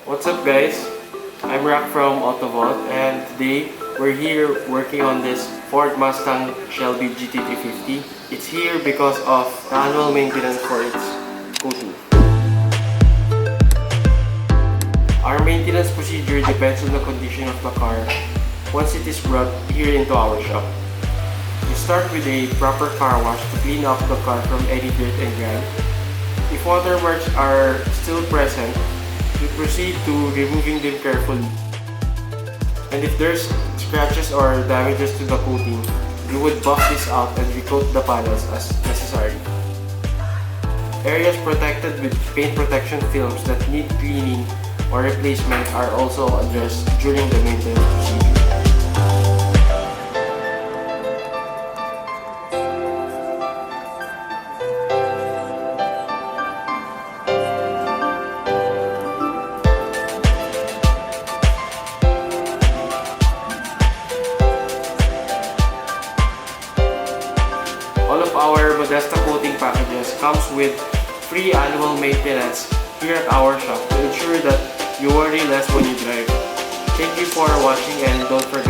What's up guys? I'm Rock from Autovault and today we're here working on this Ford Mustang Shelby GT350. It's here because of the annual maintenance for its coating. Our maintenance procedure depends on the condition of the car once it is brought here into our shop. We start with a proper car wash to clean up the car from any dirt and grime. If watermarks are still present, we proceed to removing them carefully. And if there's scratches or damages to the coating, we would buff this out and recoat the panels as necessary. Areas protected with paint protection films that need cleaning or replacement are also addressed during the maintenance procedure. All of our Modesta coating packages comes with free annual maintenance here at our shop to ensure that you worry less when you drive. Thank you for watching and don't forget